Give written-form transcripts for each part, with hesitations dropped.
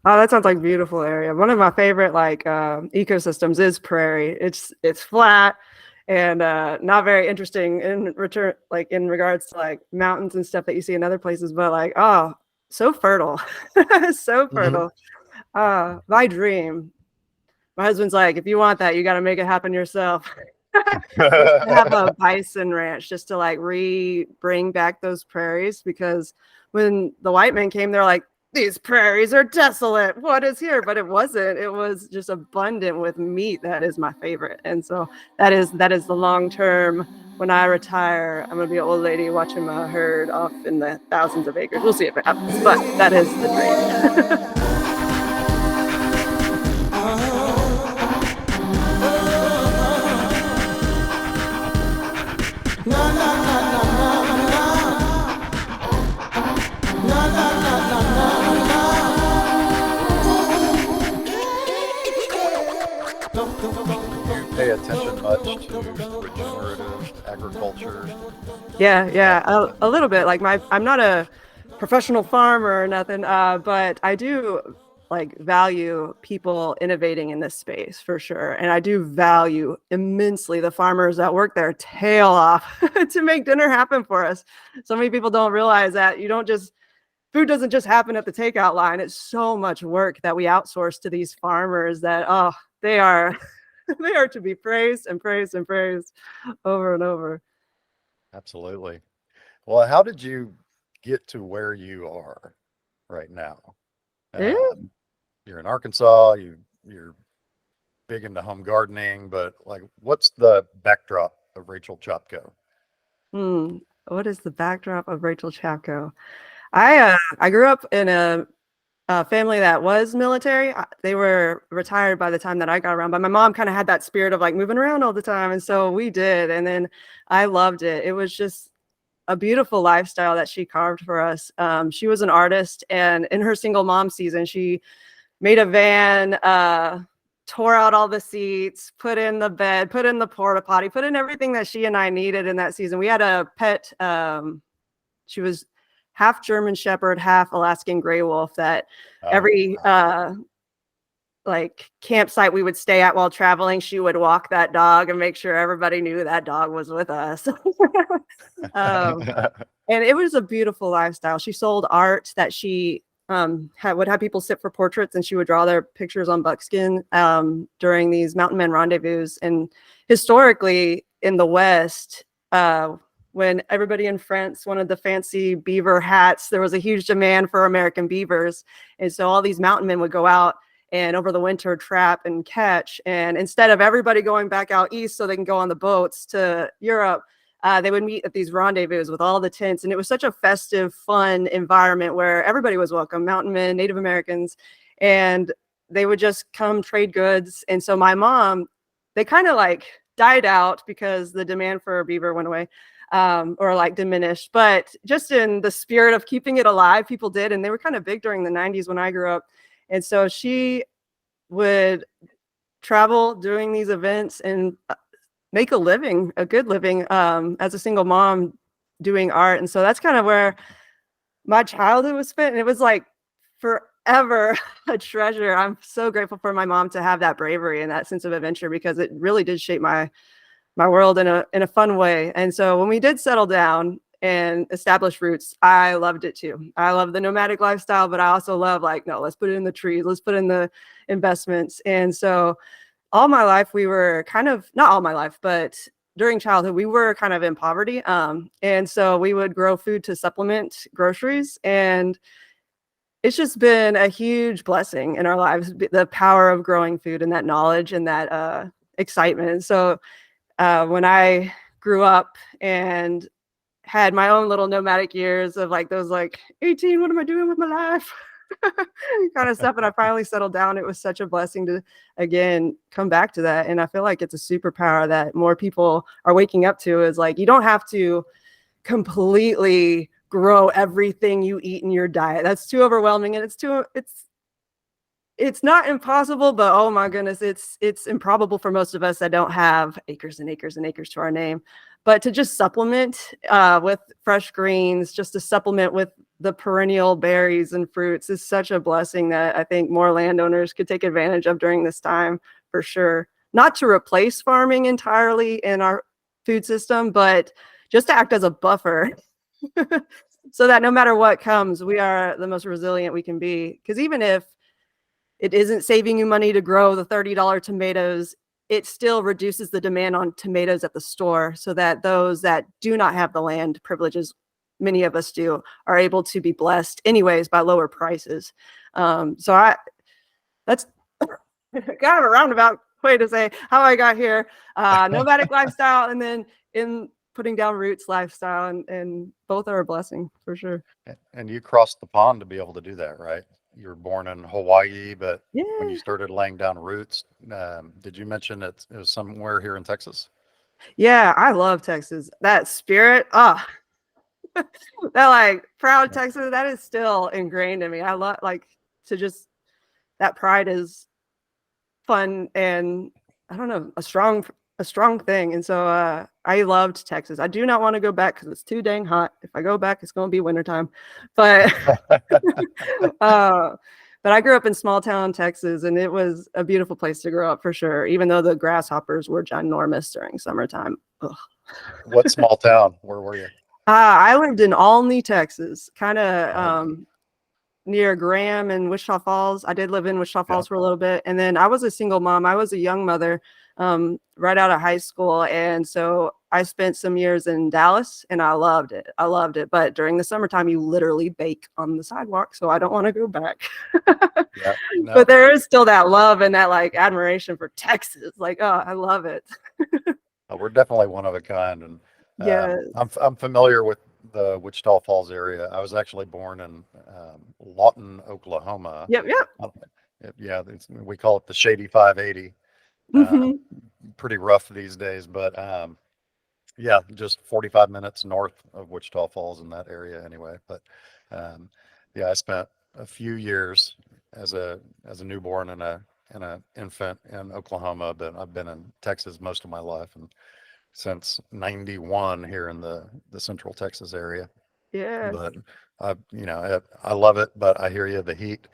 Oh, that sounds like a beautiful area. One of my favorite like ecosystems is prairie. It's flat and not very interesting in return, like in regards to like mountains and stuff that you see in other places, but like, oh, so fertile. So Hmm. fertile. My dream. My husband's like, if you want that, you got to make it happen yourself. Is to have a bison ranch just to like bring back those prairies, because when the white men came, they're like, these prairies are desolate. What is here? But it wasn't. It was just abundant with meat. That is my favorite. And so that is the long term. When I retire, I'm gonna be an old lady watching my herd off in the thousands of acres. We'll see if it happens, but that is the dream. Do you pay attention much to regenerative agriculture? Yeah, Uh, yeah, a little bit. Like I'm not a professional farmer or nothing, but I do like value people innovating in this space for sure. And I do value immensely the farmers that work their tail off to make dinner happen for us. So many people don't realize that food doesn't just happen at the takeout line. It's so much work that we outsource to these farmers that, oh, they are they are to be praised and praised and praised over and over. Absolutely. Well, how did you get to where you are right now? Yeah. Um, you're in Arkansas, you're big into home gardening, but like what's the backdrop of Rachel Chapko? Hmm. What is the backdrop of Rachel Chapko? I grew up in a family that was military. They were retired by the time that I got around, but my mom kind of had that spirit of like moving around all the time, and so we did. And then I loved it. It was just a beautiful lifestyle that she carved for us. She was an artist, and in her single mom season, she made a van, tore out all the seats, put in the bed, put in the porta potty, put in everything that she and I needed in that season. We had a pet. She was half German Shepherd, half Alaskan Gray Wolf. That Oh, every like campsite we would stay at while traveling, she would walk that dog and make sure everybody knew that dog was with us. um, and it was a beautiful lifestyle. She sold art that she would have people sit for portraits, and she would draw their pictures on buckskin during these mountain men rendezvous. And historically in the West, when everybody in France wanted the fancy beaver hats, there was a huge demand for American beavers. And so all these mountain men would go out and over the winter trap and catch. And instead of everybody going back out east so they can go on the boats to Europe, they would meet at these rendezvous with all the tents. And it was such a festive, fun environment where everybody was welcome, mountain men, Native Americans, and they would just come trade goods. And so my mom, they kind of like died out because the demand for beaver went away, or like diminished. But just in the spirit of keeping it alive, people did. And they were kind of big during the 90s when I grew up. And so she would travel doing these events and make a living, a good living, as a single mom doing art. And so that's kind of where my childhood was spent. And it was like forever a treasure. I'm so grateful for my mom to have that bravery and that sense of adventure, because it really did shape my world in a fun way. And so when we did settle down and establish roots, I loved it too. I love the nomadic lifestyle, but I also love like, no, let's put it in the trees, let's put in the investments. And so all my life we were kind of, not all my life, but during childhood we were kind of in poverty, and so we would grow food to supplement groceries. And it's just been a huge blessing in our lives, the power of growing food and that knowledge and that excitement. And so when I grew up and had my own little nomadic years of like those like 18, what am I doing with my life? Kind of stuff. And I finally settled down. It was such a blessing to again come back to that. And I feel like it's a superpower that more people are waking up to, is like you don't have to completely grow everything you eat in your diet. That's too overwhelming, and it's not impossible, but oh my goodness, it's improbable for most of us that don't have acres and acres and acres to our name. But to just supplement with fresh greens, just to supplement with the perennial berries and fruits is such a blessing that I think more landowners could take advantage of during this time for sure. Not to replace farming entirely in our food system, but just to act as a buffer so that no matter what comes, we are the most resilient we can be. Because even if it isn't saving you money to grow the $30 tomatoes, it still reduces the demand on tomatoes at the store so that those that do not have the land privileges, many of us do, are able to be blessed anyways by lower prices. That's kind of a roundabout way to say how I got here. Nomadic lifestyle, and then in putting down roots lifestyle, and both are a blessing for sure. And you crossed the pond to be able to do that, right? You were born in Hawaii, but when Yeah. you started laying down roots, did you mention it was somewhere here in Texas? Yeah, I love Texas. That spirit, that like proud Yeah. Texas, that is still ingrained in me. I love like to just that pride is fun and I don't know, a strong thing. And so I loved Texas. I do not want to go back because it's too dang hot. If I go back, it's going to be wintertime. But but I grew up in small town Texas, and it was a beautiful place to grow up for sure, even though the grasshoppers were ginormous during summertime. Ugh. What small town? Where were you? I lived in Alney, Texas, kind of Oh, near Graham and Wichita Falls. I did live in Wichita yeah. Falls for a little bit. And then I was a single mom. I was a young mother right out of high school. And so I spent some years in Dallas and I loved it. I loved it. But during the summertime, you literally bake on the sidewalk. So I don't want to go back. Yeah. No. But there is still that love and that like admiration for Texas. Like, oh, I love it. We're definitely one of a kind, and Yeah. I'm familiar with the Wichita Falls area. I was actually born in Lawton, Oklahoma. Yep. Yep. Yeah, we call it the Shady 580. Hmm. Pretty rough these days, but yeah, just 45 minutes north of Wichita Falls in that area anyway. But um, yeah, I spent a few years as a newborn and a infant in Oklahoma, but I've been in Texas most of my life, and since 91 here in the Central Texas area. Yeah. But I love it, but I hear you, the heat.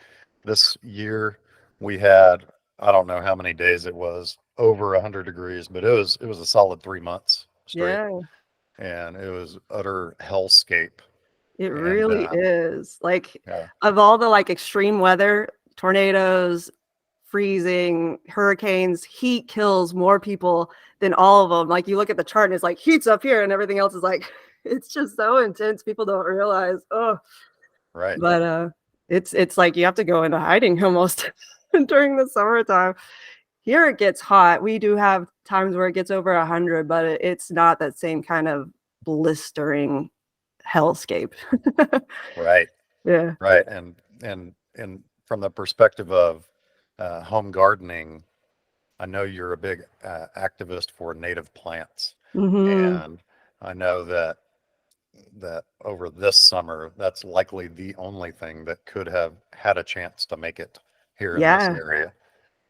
This year we had, I don't know how many days it was, over 100 degrees, but it was a solid 3 months straight, Yeah. and it was utter hellscape. It And really is. Like yeah, of all the like extreme weather, tornadoes, freezing, hurricanes, heat kills more people than all of them. Like you look at the chart and it's like heat's up here and everything else is like it's just so intense. People don't realize. Oh, right. but it's like you have to go into hiding almost during the summertime. Here it gets hot. We do have times where it gets over 100, but it's not that same kind of blistering hellscape. Right. Yeah. Right. And from the perspective of home gardening, I know you're a big activist for native plants, Hmm. and I know that over this summer, that's likely the only thing that could have had a chance to make it here in this Yeah. area.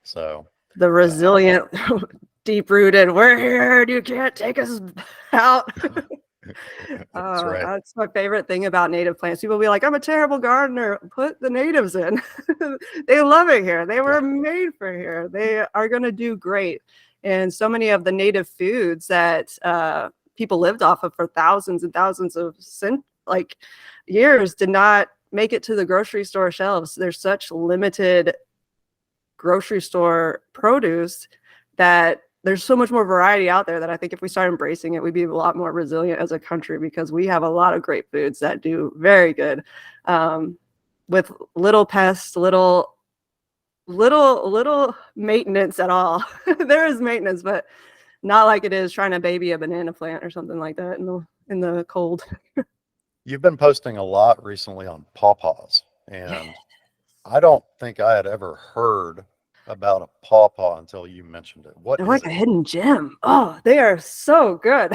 So, The uh, resilient, deep rooted, we're here, you can't take us out. that's right. That's my favorite thing about native plants. People be like, I'm a terrible gardener. Put the natives in. They love it here. They Yeah. were made for here. They are going to do great. And so many of the native foods that people lived off of for thousands and thousands of years did not make it to the grocery store shelves. There's such limited grocery store produce that there's so much more variety out there that I think if we start embracing it, we'd be a lot more resilient as a country because we have a lot of great foods that do very good with little pests, little maintenance at all. There is maintenance, but not like it is trying to baby a banana plant or something like that in the cold. You've been posting a lot recently on pawpaws, and I don't think I had ever heard about a pawpaw until you mentioned it. What They're is like a it? hidden gem. Oh, they are so good.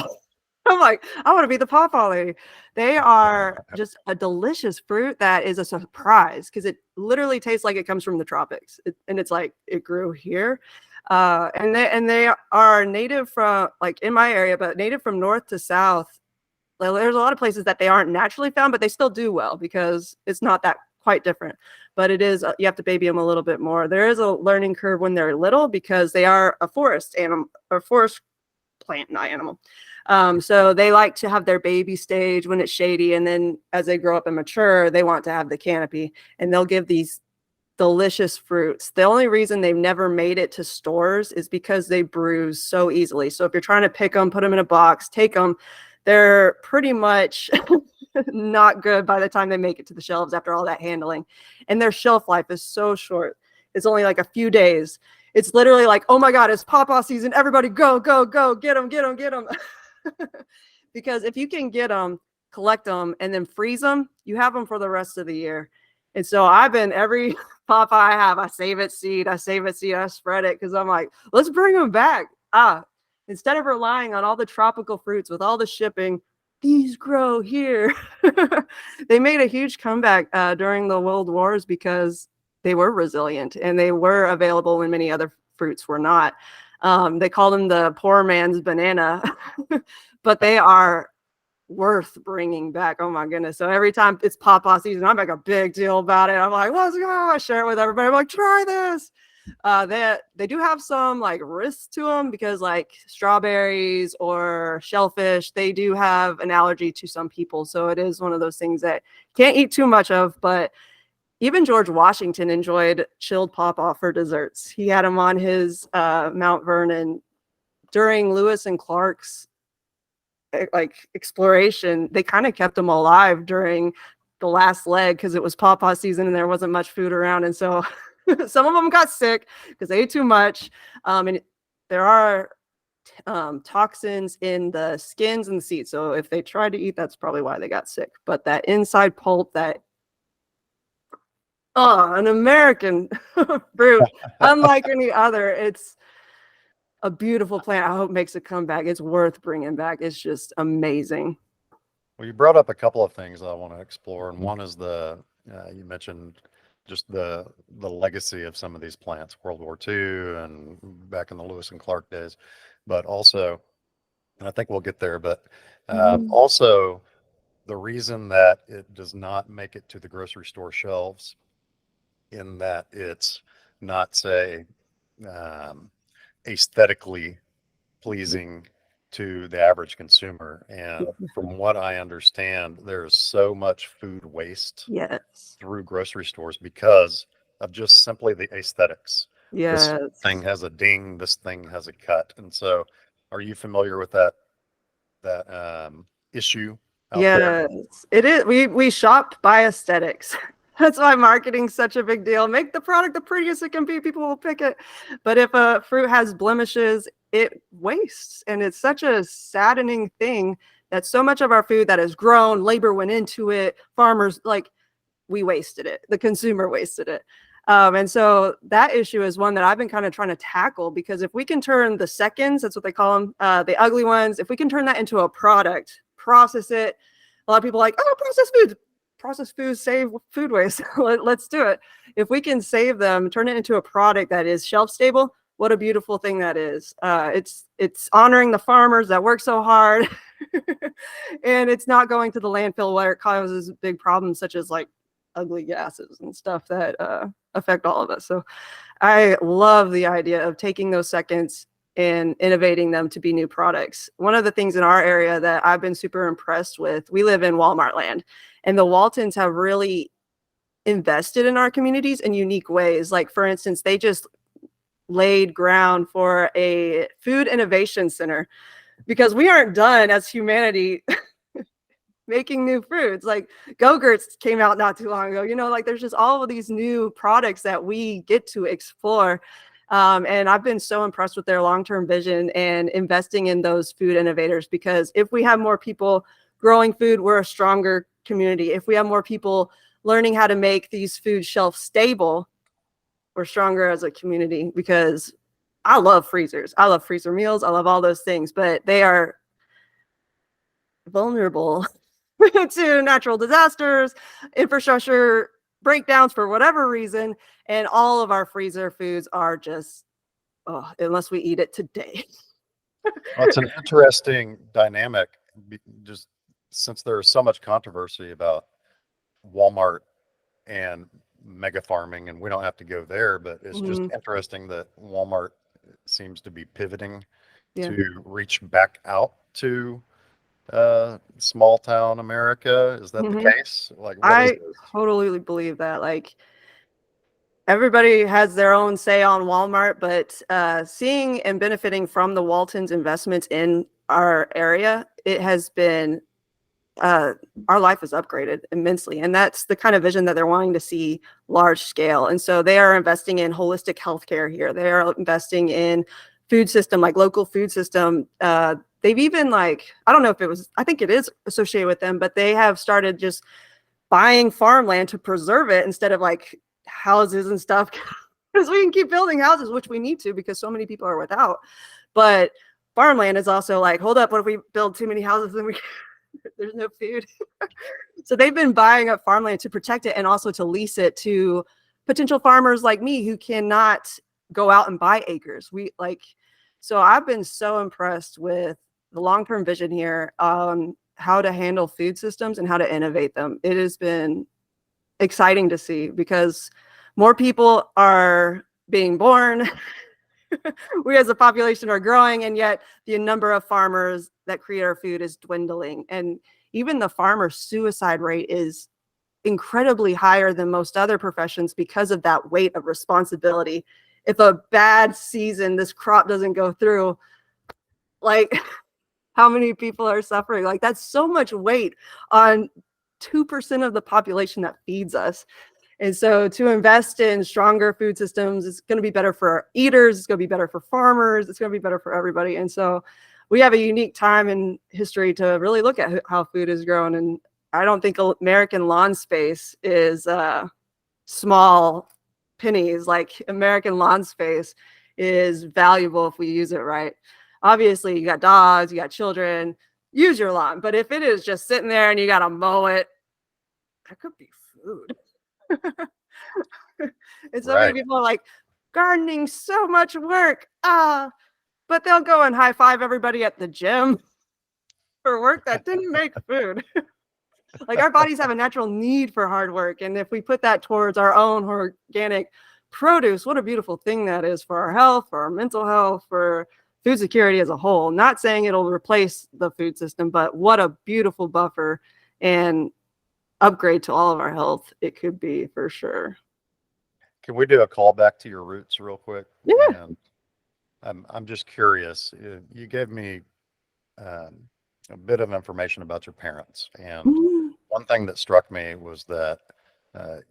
I'm like, I want to be the pawpaw lady. They are just a delicious fruit that is a surprise because it literally tastes like it comes from the tropics. And it's like it grew here. And they are native from like in my area, but native from north to south. there's a lot of places that they aren't naturally found, but they still do well because it's not that quite different. But it is, you have to baby them a little bit more. There is a learning curve when they're little because they are a forest animal, or forest plant, not animal. So they like to have their baby stage when it's shady, and then as they grow up and mature, they want to have the canopy, and they'll give these delicious fruits. The only reason they've never made it to stores is because they bruise so easily. So if you're trying to pick them, put them in a box, take them, they're pretty much not good by the time they make it to the shelves after all that handling. And their shelf life is so short. It's only like a few days. It's literally like, oh my God, it's pawpaw season. Everybody go, go, go, get them, get them, get them. Because if you can get them, collect them, and then freeze them, you have them for the rest of the year. And so I've been, every pawpaw I have, I save it seed, I spread it, because I'm like, let's bring them back. Instead of relying on all the tropical fruits with all the shipping, these grow here. They made a huge comeback during the World Wars because they were resilient and they were available when many other fruits were not. They call them the poor man's banana, but they are worth bringing back. Oh my goodness. So every time it's pawpaw season, I make a big deal about it. I'm like, let's go. I share it with everybody. I'm like, try this. They do have some like risks to them because like strawberries or shellfish, they do have an allergy to some people. So it is one of those things that can't eat too much of. But even George Washington enjoyed chilled pawpaw for desserts. He had them on his Mount Vernon during Lewis and Clark's like exploration. They kind of kept them alive during the last leg because it was pawpaw season and there wasn't much food around. And so some of them got sick because they ate too much. And there are toxins in the skins and the seeds. So if they tried to eat, that's probably why they got sick. But that inside pulp, an American fruit, unlike any other, it's a beautiful plant. I hope makes a comeback. It's worth bringing back. It's just amazing. Well, you brought up a couple of things I want to explore, and one is you mentioned just the legacy of some of these plants, World War II and back in the Lewis and Clark days, but also, and I think we'll get there, but also the reason that it does not make it to the grocery store shelves, in that it's not, say, aesthetically pleasing to the average consumer. And from what I understand, there's so much food waste through grocery stores because of just simply the aesthetics. This thing has a ding, this thing has a cut. And so are you familiar with that issue out there? It is. We shop by aesthetics. That's why marketing's such a big deal. Make the product the prettiest it can be, people will pick it. But if a fruit has blemishes, it wastes. And it's such a saddening thing that so much of our food that has grown, labor went into it, farmers, like, we wasted it. The consumer wasted it. And so that issue is one that I've been kind of trying to tackle, because if we can turn the seconds, that's what they call them, the ugly ones, if we can turn that into a product, process it. A lot of people are like, oh, processed foods save food waste. Let's do it. If we can save them, turn it into a product that is shelf stable, what a beautiful thing that is. It's honoring the farmers that work so hard, and it's not going to the landfill where it causes big problems such as like ugly gases and stuff that affect all of us. So I love the idea of taking those seconds and innovating them to be new products. One of the things in our area that I've been super impressed with, we live in Walmart land, and the Waltons have really invested in our communities in unique ways. Like, for instance, they just laid ground for a food innovation center, because we aren't done as humanity making new foods. Like Go-Gurts came out not too long ago, like there's just all of these new products that we get to explore. And I've been so impressed with their long-term vision and investing in those food innovators, because if we have more people growing food, we're a stronger community. If we have more people learning how to make these foods shelf stable, we're stronger as a community. Because I love freezers. I love freezer meals. I love all those things, but they are vulnerable to natural disasters, infrastructure breakdowns for whatever reason. And all of our freezer foods are just, unless we eat it today. Well, it's an interesting dynamic, just since there's so much controversy about Walmart and mega farming, and we don't have to go there, but it's just Mhm. interesting that Walmart seems to be pivoting Yeah. to reach back out to small town America. Is that the Mhm. case? Like, what is I this? totally believe that. Like, everybody has their own say on Walmart, but seeing and benefiting from the Waltons' investments in our area, it has been uh, our life is upgraded immensely. And that's the kind of vision that they're wanting to see large scale. And so they are investing in holistic healthcare here. They are investing in food system, like local food system. They've even like, I don't know if it was, I think it is associated with them, but they have started just buying farmland to preserve it instead of like houses and stuff. Because we can keep building houses, which we need to because so many people are without. But farmland is also like, hold up, what if we build too many houses and we there's no food? So they've been buying up farmland to protect it and also to lease it to potential farmers like me who cannot go out and buy acres. We like, so I've been so impressed with the long-term vision here on how to handle food systems and how to innovate them. It has been exciting to see because more people are being born. We as a population are growing, and yet the number of farmers that create our food is dwindling. And even the farmer suicide rate is incredibly higher than most other professions because of that weight of responsibility. If a bad season, this crop doesn't go through, like how many people are suffering? Like that's so much weight on 2% of the population that feeds us. And so to invest in stronger food systems, it's going to be better for eaters, it's going to be better for farmers, it's going to be better for everybody. And so we have a unique time in history to really look at how food is grown. And I don't think American lawn space is small pennies. Like American lawn space is valuable if we use it right. Obviously, you got dogs, you got children, use your lawn. But if it is just sitting there and you got to mow it, that could be food. And so many Right. people are like, gardening so much work. But they'll go and high five everybody at the gym for work that didn't make food. Like our bodies have a natural need for hard work. And if we put that towards our own organic produce, what a beautiful thing that is for our health, for our mental health, for food security as a whole. Not saying it'll replace the food system, but what a beautiful buffer and upgrade to all of our health it could be for sure. Can we do a call back to your roots real quick? Yeah. And I'm just curious. You gave me um, a bit of information about your parents, and one thing that struck me was that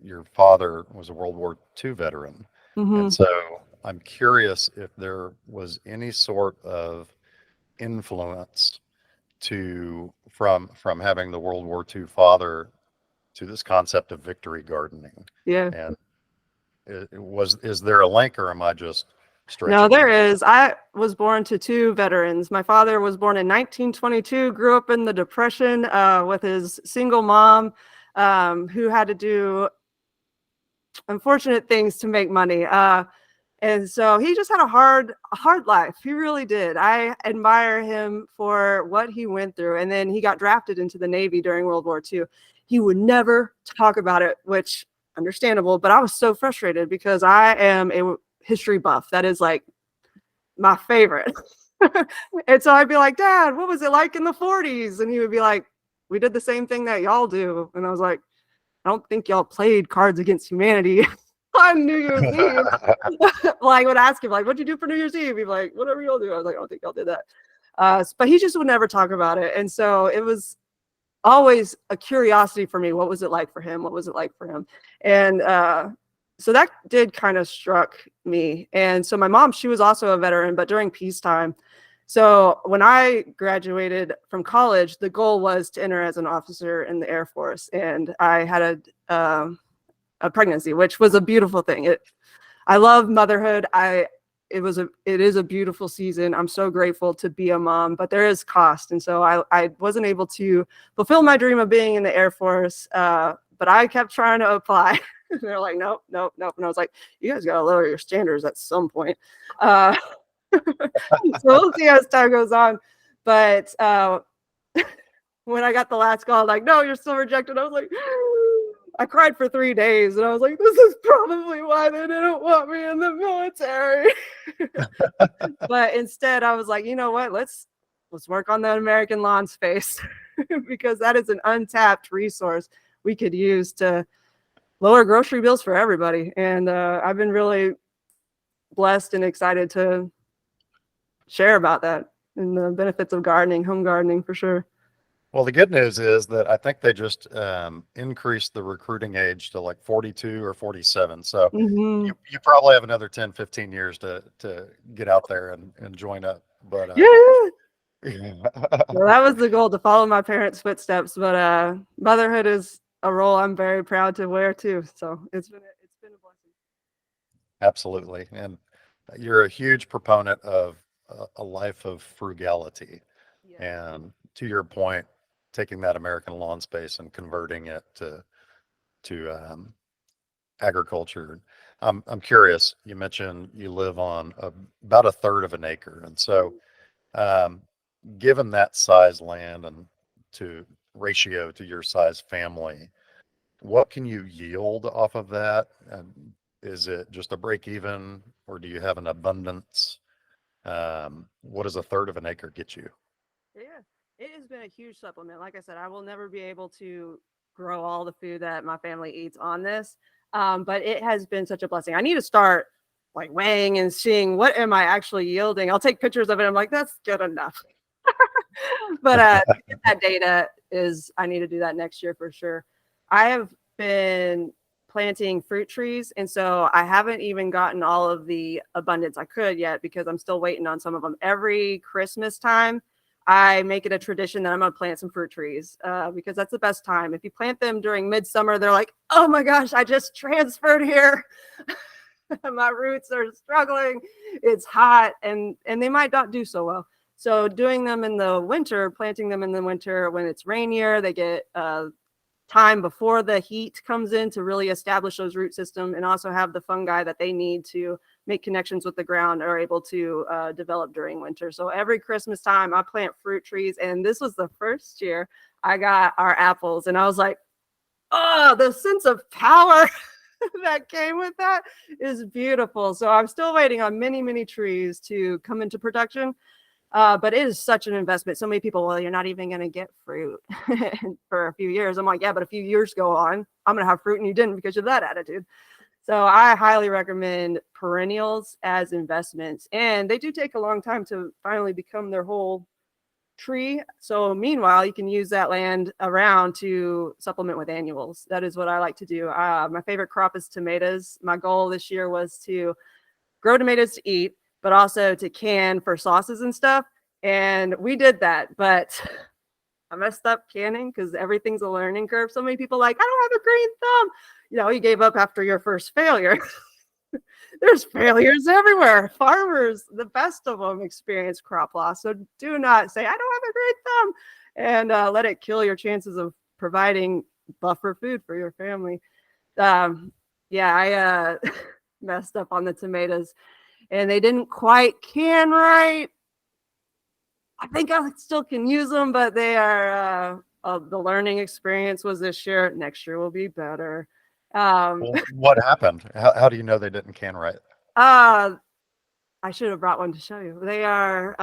your father was a World War II veteran, and Mm-hmm. so I'm curious if there was any sort of influence to from having the World War II father to this concept of victory gardening, Yeah. and is there a link, or am I just No, stretching there that? is. I was born to two veterans. My father was born in 1922, grew up in the Depression with his single mom who had to do unfortunate things to make money. And so he just had a hard life. He really did. I admire him for what he went through. And then he got drafted into the Navy during World War II. He would never talk about it, which understandable, but I was so frustrated because I am a history buff. That is like my favorite. And so I'd be like, Dad, what was it like in the 40s? And he would be like, we did the same thing that y'all do. And I was like, I don't think y'all played Cards Against Humanity on New Year's Eve. Well, I would ask him, like, what'd you do for New Year's Eve? He'd be like, whatever y'all do. I was like, I don't think y'all did that. But he just would never talk about it. And so it was always a curiosity for me. What was it like for him? What was it like for him? And so that did kind of struck me. And so my mom, she was also a veteran, but during peacetime. So when I graduated from college, the goal was to enter as an officer in the Air Force. And I had a pregnancy, which was a beautiful thing. I love motherhood. It is a beautiful season. I'm so grateful to be a mom, but there is cost. And so I wasn't able to fulfill my dream of being in the Air Force. But I kept trying to apply. They're like, nope, nope, nope. And I was like, you guys got to lower your standards at some point. Uh, so we'll see as time goes on. But when I got the last call, like, no, you're still rejected. I was like, I cried for 3 days, and I was like, this is probably why they didn't want me in the military. But instead, I was like, you know what? Let's work on the American lawn space because that is an untapped resource we could use to lower grocery bills for everybody. And I've been really blessed and excited to share about that and the benefits of gardening, home gardening for sure. Well, the good news is that I think they just increased the recruiting age to like 42 or 47. So Mm-hmm. you probably have another 10, 15 years to get out there and join up. But Yeah. yeah. Well, that was the goal, to follow my parents' footsteps. But motherhood is a role I'm very proud to wear too. So it's been a blessing. Absolutely. And you're a huge proponent of a life of frugality. Yes. And to your point, taking that American lawn space and converting it to agriculture. I'm curious. You mentioned you live on about a third of an acre, and so um, given that size land and to ratio to your size family, what can you yield off of that? And is it just a break even, or do you have an abundance? What does a third of an acre get you? Yeah, it has been a huge supplement. Like I said, I will never be able to grow all the food that my family eats on this, but it has been such a blessing. I need to start like weighing and seeing what am I actually yielding. I'll take pictures of it. I'm like, that's good enough. But to get that data is, I need to do that next year for sure. I have been planting fruit trees, and so I haven't even gotten all of the abundance I could yet because I'm still waiting on some of them. Every Christmas time, I make it a tradition that I'm going to plant some fruit trees because that's the best time. If you plant them during midsummer, they're like, oh my gosh, I just transferred here. My roots are struggling. It's hot, and they might not do so well. So doing them in the winter, planting them in the winter when it's rainier, they get time before the heat comes in to really establish those root system and also have the fungi that they need to make connections with the ground are able to develop during winter. So every Christmas time I plant fruit trees, and this was the first year I got our apples, and I was like, oh, the sense of power that came with that is beautiful. So I'm still waiting on many, many trees to come into production. But it is such an investment. So many people, well, you're not even going to get fruit for a few years. I'm like, yeah, but a few years go on, I'm going to have fruit and you didn't because of that attitude. So I highly recommend perennials as investments. And they do take a long time to finally become their whole tree. So meanwhile, you can use that land around to supplement with annuals. That is what I like to do. My favorite crop is tomatoes. My goal this year was to grow tomatoes to eat, but also to can for sauces and stuff. And we did that, but I messed up canning because everything's a learning curve. So many people like, I don't have a green thumb. You know, you gave up after your first failure. There's failures everywhere. Farmers, the best of them, experience crop loss. So do not say, I don't have a great thumb, and let it kill your chances of providing buffer food for your family. Yeah, I messed up on the tomatoes and they didn't quite can right. I think I still can use them, but they are the learning experience was this year. Next year will be better. Well, what happened? How do you know they didn't can right? uh I should have brought one to show you. They are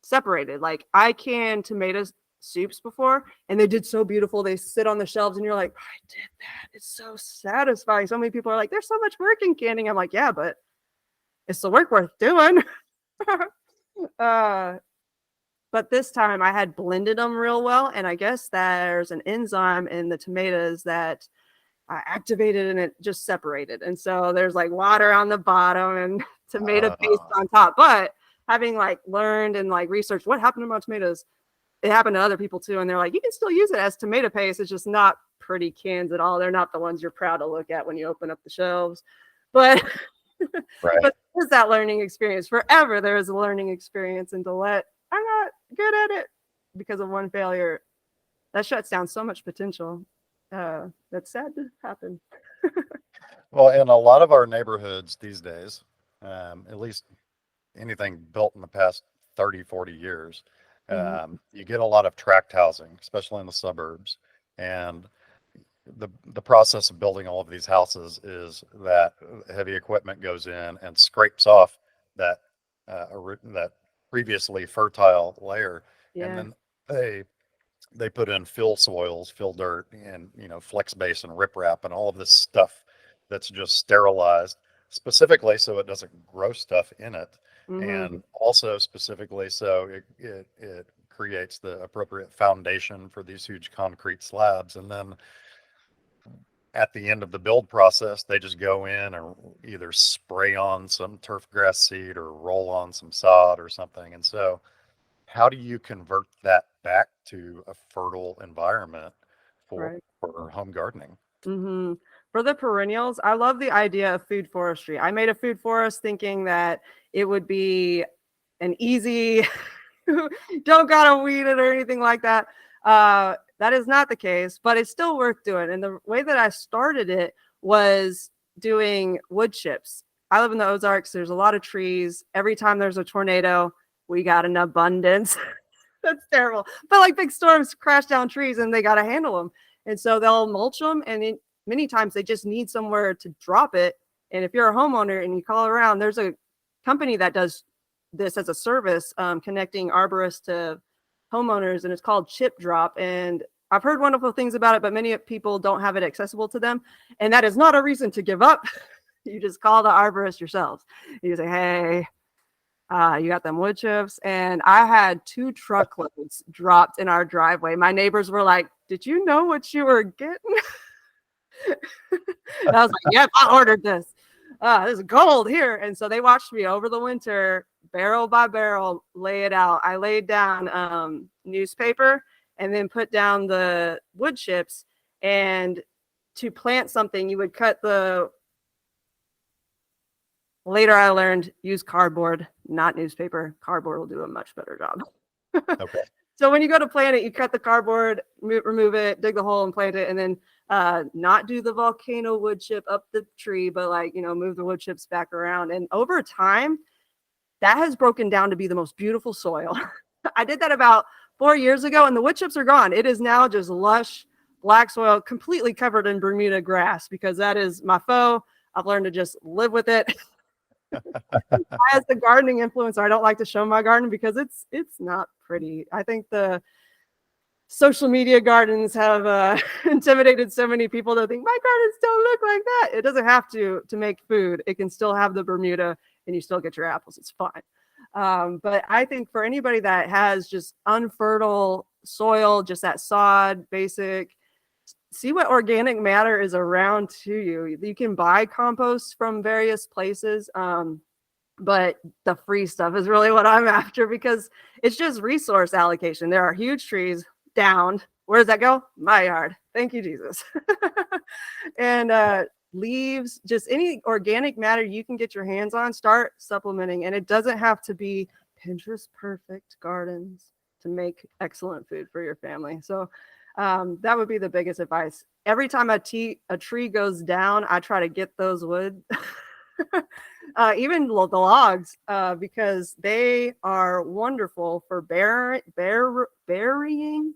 separated. Like I canned tomato soups before, and they did so beautiful. They sit on the shelves, and you're like, I did that. It's so satisfying. So many people are like, there's so much work in canning. I'm like, yeah, but it's the work worth doing. uh, but this time I had blended them real well, and I guess there's an enzyme in the tomatoes that I activated and it just separated. And so there's like water on the bottom and tomato paste Uh, on top. But having like learned and like researched what happened to my tomatoes, it happened to other people too. And they're like, you can still use it as tomato paste. It's just not pretty cans at all. They're not the ones you're proud to look at when you open up the shelves. But right. but there's that learning experience. Forever there is a learning experience. And to let I'm not good at it because of one failure, that shuts down so much potential. That's sad to happen. Well, in a lot of our neighborhoods these days, at least anything built in the past 30, 40 years, You get a lot of tract housing, especially in the suburbs. And the process of building all of these houses is that heavy equipment goes in and scrapes off that that previously fertile layer, and Yeah. then they they put in fill soils, fill dirt, and flex base and riprap and all of this stuff that's just sterilized specifically so it doesn't grow stuff in it, Mm-hmm. and also specifically so it creates the appropriate foundation for these huge concrete slabs. And then at the end of the build process, they just go in and either spray on some turf grass seed or roll on some sod or something. And so, how do you convert that back to a fertile environment for, Right. for home gardening? Mm-hmm. For the perennials, I love the idea of food forestry. I made a food forest thinking that it would be an easy, don't gotta weed it or anything like that. That is not the case, but it's still worth doing. And the way that I started it was doing wood chips. I live in the Ozarks. There's a lot of trees. Every time there's a tornado, we got an abundance. That's terrible. But like big storms crash down trees and they got to handle them. And so they'll mulch them. And many times they just need somewhere to drop it. And if you're a homeowner and you call around, there's a company that does this as a service, connecting arborists to homeowners, and it's called Chip Drop. And I've heard wonderful things about it, but many people don't have it accessible to them. And that is not a reason to give up. You just call the arborist yourselves. You say, hey, you got them wood chips. And I had 2 truckloads dropped in our driveway. My neighbors were like, did you know what you were getting? And I was like, yep, I ordered this. There's gold here. And so they watched me over the winter, barrel by barrel, lay it out. I laid down newspaper and then put down the wood chips. And to plant something, you would cut the Later, I learned use cardboard, not newspaper. Cardboard will do a much better job. Okay. So when you go to plant it, you cut the cardboard, remove it, dig the hole and plant it, and then not do the volcano wood chip up the tree, but move the wood chips back around. And over time, that has broken down to be the most beautiful soil. I did that about 4 years ago, and the wood chips are gone. It is now just lush black soil, completely covered in Bermuda grass, because that is my foe. I've learned to just live with it. As the gardening influencer, I don't like to show my garden because it's not pretty. I think the social media gardens have intimidated so many people to think my gardens don't look like that. It doesn't have to make food. It can still have the Bermuda and you still get your apples. It's fine. But I think for anybody that has just unfertile soil, just that sod, basic, see what organic matter is around to you. You can buy compost from various places, but the free stuff is really what I'm after, because it's just resource allocation. There are huge trees downed. Where does that go? My yard. Thank you, Jesus. And leaves, just any organic matter you can get your hands on, start supplementing. And it doesn't have to be Pinterest perfect gardens to make excellent food for your family. So that would be the biggest advice. Every time a tree goes down, I try to get those wood, even the logs, because they are wonderful for burying.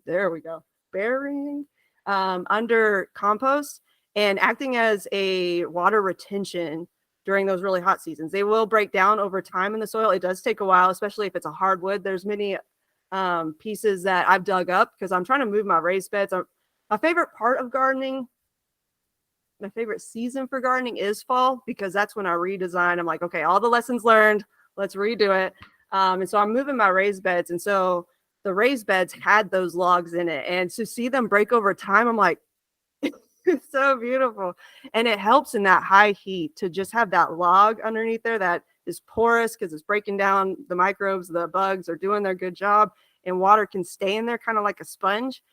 There we go, burying under compost and acting as a water retention during those really hot seasons. They will break down over time in the soil. It does take a while, especially if it's a hardwood. There's many pieces that I've dug up because I'm trying to move my raised beds. My favorite part of gardening, my favorite season for gardening is fall, because that's when I redesign. I'm like, okay, all the lessons learned, let's redo it. And so I'm moving my raised beds. And so the raised beds had those logs in it. And to see them break over time, I'm like, it's so beautiful. And it helps in that high heat to just have that log underneath there that is porous because it's breaking down the microbes. The bugs are doing their good job, and water can stay in there kind of like a sponge.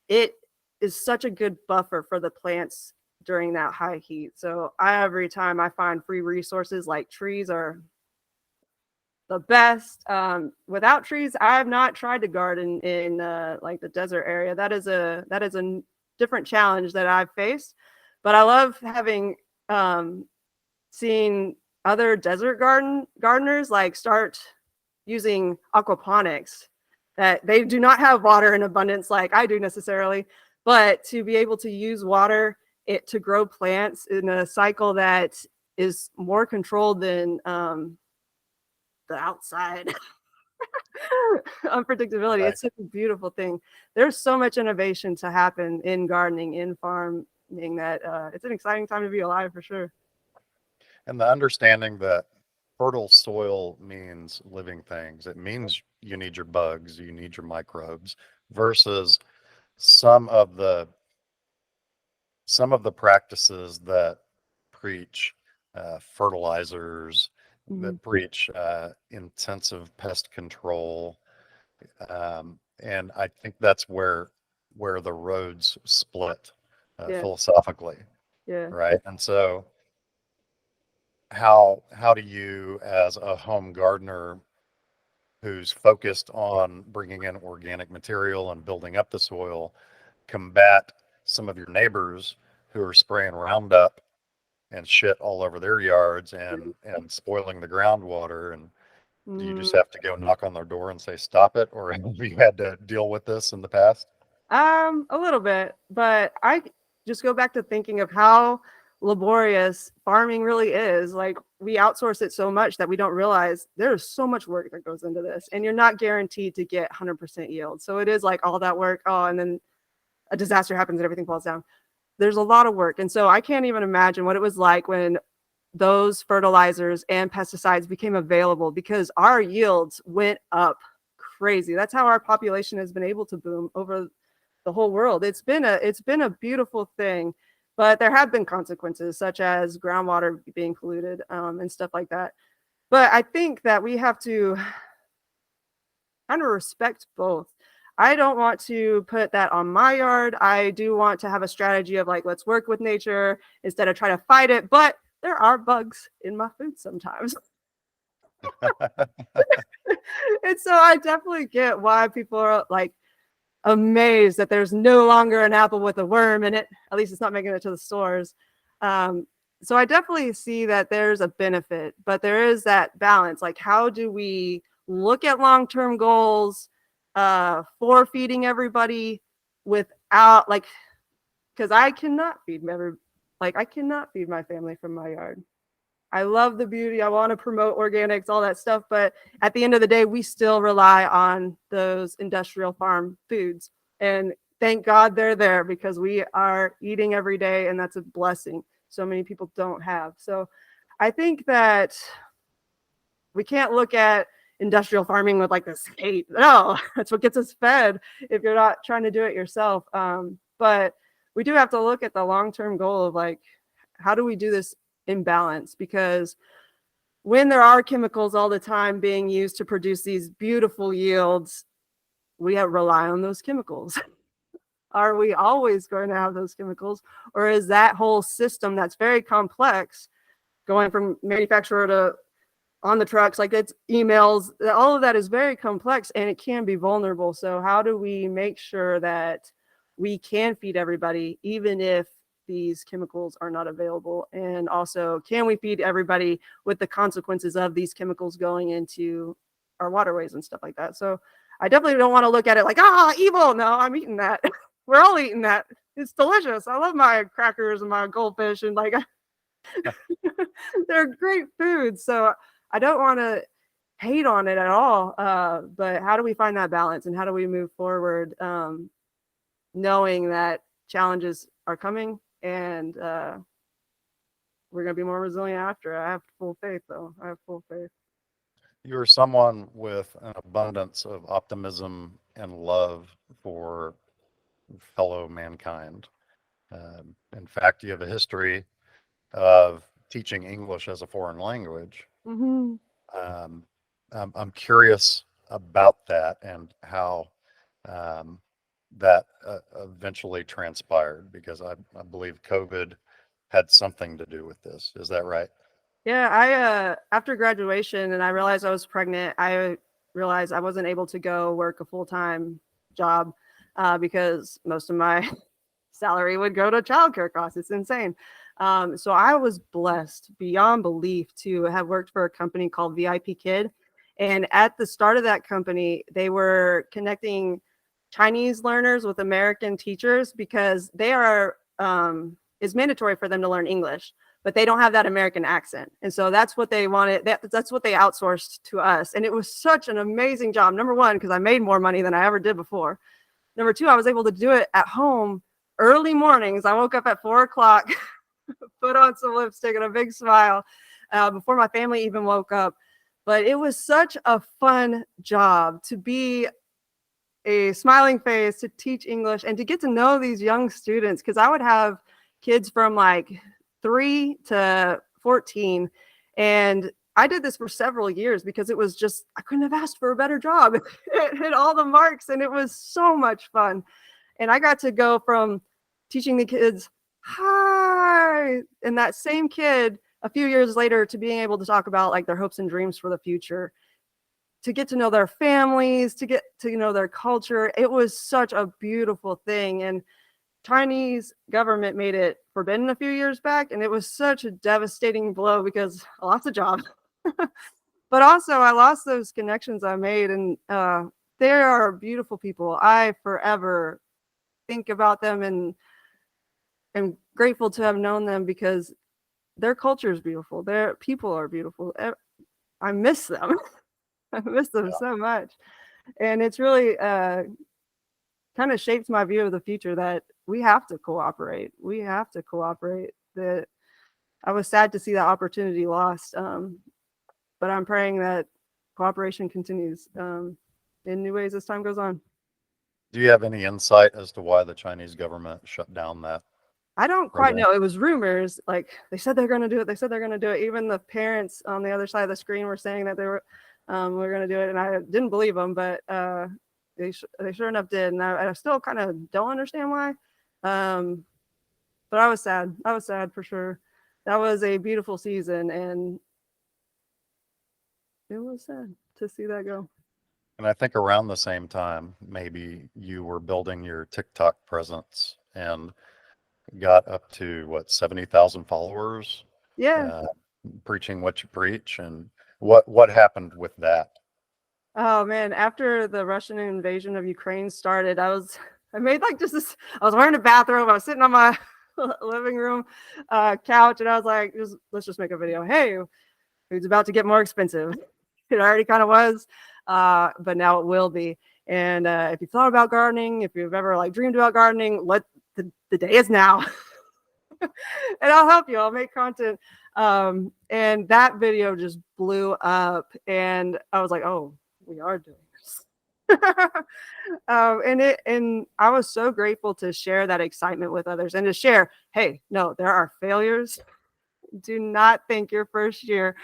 It is such a good buffer for the plants during that high heat. So every time I find free resources, like trees are the best. Without trees, I have not tried to garden in like the desert area. That is a different challenge that I've faced, but I love having seen other desert gardeners like start using aquaponics. that they do not have water in abundance like I do necessarily, but to be able to use water to grow plants in a cycle that is more controlled than the outside unpredictability. Right. It's such a beautiful thing. There's so much innovation to happen in gardening, in farming, that it's an exciting time to be alive for sure. And the understanding that fertile soil means living things. It means you need your bugs, you need your microbes, versus some of the practices that preach fertilizers, Mhm. that preach intensive pest control, and I think that's where the roads split Yeah, philosophically, yeah. right? And so, how do you, as a home gardener who's focused on bringing in organic material and building up the soil, combat some of your neighbors who are spraying Roundup and shit all over their yards and spoiling the groundwater? And do you Mm. just have to go knock on their door and say stop it, or have you had to deal with this in the past? A little bit, but I just go back to thinking of how laborious farming really is. Like we outsource it so much that we don't realize there's so much work that goes into this, and you're not guaranteed to get 100% yield. So it is like all that work. Oh, and then a disaster happens and everything falls down. There's a lot of work, and so I can't even imagine what it was like when those fertilizers and pesticides became available because our yields went up crazy. That's how our population has been able to boom over the whole world. It's been a beautiful thing, but there have been consequences such as groundwater being polluted and stuff like that. But I think that we have to kind of respect both. I don't want to put that on my yard. I do want to have a strategy of like, let's work with nature instead of trying to fight it. But there are bugs in my food sometimes. And so I definitely get why people are like amazed that there's no longer an apple with a worm in it. At least it's not making it to the stores. Um, so I definitely see that there's a benefit, but there is that balance. Like, how do we look at long-term goals for feeding everybody without like, because I cannot feed I cannot feed my family from my yard. I love the beauty. I want to promote organics, all that stuff. But at the end of the day, we still rely on those industrial farm foods. And thank God they're there because we are eating every day, and that's a blessing. So many people don't have. So I think that we can't look at industrial farming with like this hate. No, that's what gets us fed if you're not trying to do it yourself. But we do have to look at the long-term goal of like, how do we do this in balance? Because when there are chemicals all the time being used to produce these beautiful yields, we rely on those chemicals. Are we always going to have those chemicals? Or is that whole system that's very complex, going from manufacturer to on the trucks, like it's emails, all of that is very complex and it can be vulnerable. So how do we make sure that we can feed everybody, even if these chemicals are not available? And also, can we feed everybody with the consequences of these chemicals going into our waterways and stuff like that? So I definitely don't want to look at it like, evil. No, I'm eating that. We're all eating that. It's delicious. I love my crackers and my goldfish, and like they're great foods. So I don't want to hate on it at all. But how do we find that balance, and how do we move forward, knowing that challenges are coming, and we're going to be more resilient after? I have full faith, though. I have full faith. You're someone with an abundance of optimism and love for fellow mankind. In fact, you have a history of teaching English as a foreign language. Mm-hmm. Um, I'm curious about that and how um, that eventually transpired, because I believe COVID had something to do with this. Is that right? Yeah, I after graduation and I realized I was pregnant, I realized I wasn't able to go work a full-time job because most of my salary would go to childcare costs. It's insane. So I was blessed beyond belief to have worked for a company called VIP Kid. And at the start of that company, they were connecting Chinese learners with American teachers because they are, it's mandatory for them to learn English, but they don't have that American accent. And so that's what they wanted. That's what they outsourced to us. And it was such an amazing job. Number one, because I made more money than I ever did before. Number two, I was able to do it at home early mornings. I woke up at 4 o'clock, put on some lipstick and a big smile before my family even woke up. But it was such a fun job to be a smiling face, to teach English, and to get to know these young students, because I would have kids from like 3 to 14. And I did this for several years because it was just, I couldn't have asked for a better job. It hit all the marks and it was so much fun. And I got to go from teaching the kids, hi, and that same kid a few years later to being able to talk about like their hopes and dreams for the future, to get to know their families, to get to know their culture. It was such a beautiful thing. And Chinese government made it forbidden a few years back, and it was such a devastating blow because I lost a job. But also I lost those connections I made, and they are beautiful people. I forever think about them and am grateful to have known them because their culture is beautiful. Their people are beautiful. I miss them. I miss them so much. And it's really kind of shaped my view of the future that we have to cooperate. We have to cooperate. That I was sad to see that opportunity lost. But I'm praying that cooperation continues in new ways as time goes on. Do you have any insight as to why the Chinese government shut down that? I don't quite know. It was rumors. Like they said they're going to do it. They said they're going to do it. Even the parents on the other side of the screen were saying that they were going to do it, and I didn't believe them, but they sure enough did. And I still kind of don't understand why. But I was sad. I was sad for sure. That was a beautiful season, and it was sad to see that go. And I think around the same time, maybe you were building your TikTok presence and got up to what, 70,000 followers, Yeah. preaching what you preach. And what happened with that? Oh man, after the Russian invasion of Ukraine started, I made like just this, I was wearing a bathrobe, I was sitting on my living room couch, and I was like, let's just make a video. Hey, food's about to get more expensive. It already kind of was, but now it will be. And if you thought about gardening, if you've ever like dreamed about gardening, the day is now. And I'll help you. I'll make content. And that video just blew up, and I was like, oh, we are doing this. And I was so grateful to share that excitement with others and to share, hey, no, there are failures. Do not think your first year,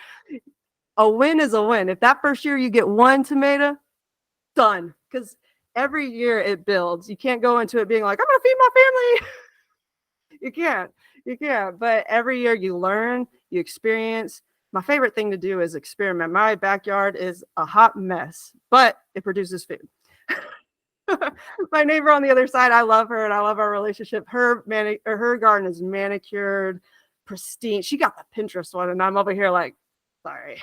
a win is a win. If that first year you get 1 tomato, done. Because every year it builds. You can't go into it being like, I'm going to feed my family. You can't. But every year you learn, you experience. My favorite thing to do is experiment. My backyard is a hot mess, but it produces food. My neighbor on the other side, I love her and I love our relationship. Her garden is manicured, pristine. She got the Pinterest one, and I'm over here like, sorry.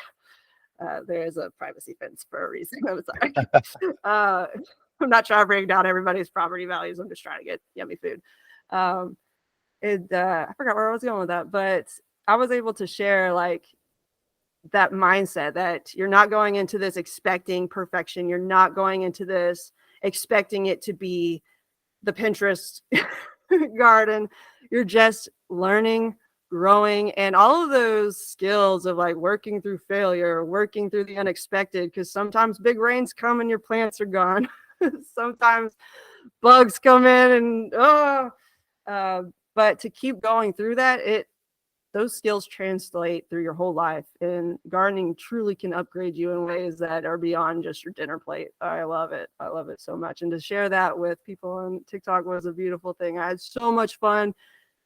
There is a privacy fence for a reason. I'm sorry. I'm not trying to bring down everybody's property values. I'm just trying to get yummy food. I forgot where I was going with that, but I was able to share like that mindset that you're not going into this expecting perfection. You're not going into this expecting it to be the Pinterest garden. You're just learning, growing, and all of those skills of like working through failure, working through the unexpected, because sometimes big rains come and your plants are gone. Sometimes bugs come in and but to keep going through that, those skills translate through your whole life, and gardening truly can upgrade you in ways that are beyond just your dinner plate. I love it so much, and to share that with people on TikTok was a beautiful thing. I had so much fun.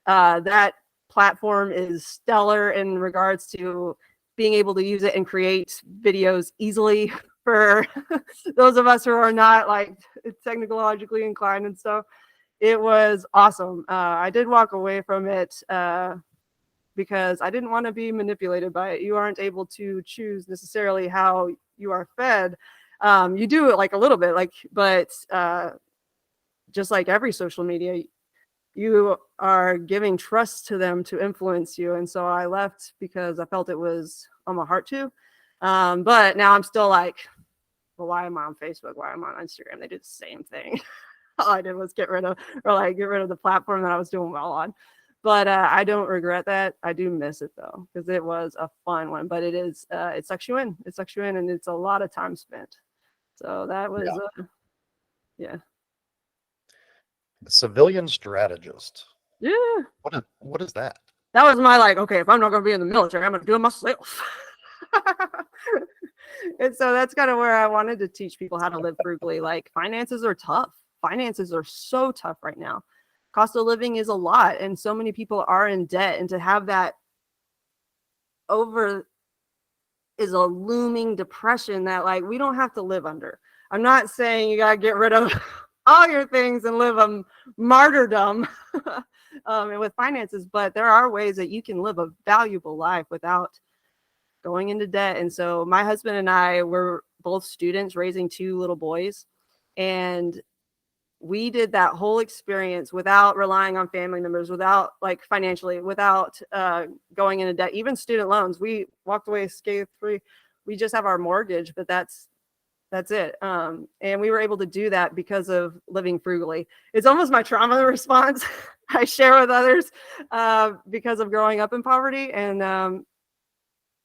That platform is stellar in regards to being able to use it and create videos easily for those of us who are not like technologically inclined and stuff. It was awesome. I did walk away from it because I didn't want to be manipulated by it. You aren't able to choose necessarily how you are fed. You do it like a little bit, like, but just like every social media, you are giving trust to them to influence you. And so I left because I felt it was on my heart to. But now I'm still like, well, why am I on Facebook? Why am I on Instagram? They did the same thing. All I did was get rid of the platform that I was doing well on. But I don't regret that. I do miss it though, because it was a fun one. But it sucks you in. It sucks you in, and it's a lot of time spent. So that was, yeah. Civilian strategist. Yeah. What is that? That was my like, okay, if I'm not going to be in the military, I'm going to do it myself. And so that's kind of where I wanted to teach people how to live frugally. Like, finances are tough. Finances are so tough right now. Cost of living is a lot, and so many people are in debt. And to have that over is a looming depression that, like, we don't have to live under. I'm not saying you got to get rid of all your things and live a martyrdom and with finances, but there are ways that you can live a valuable life without going into debt. And so my husband and I were both students raising two little boys, and we did that whole experience without relying on family members, without, like, financially, without going into debt, even student loans. We walked away scathe-free. We just have our mortgage, but that's it. And we were able to do that because of living frugally. It's almost my trauma response I share with others because of growing up in poverty and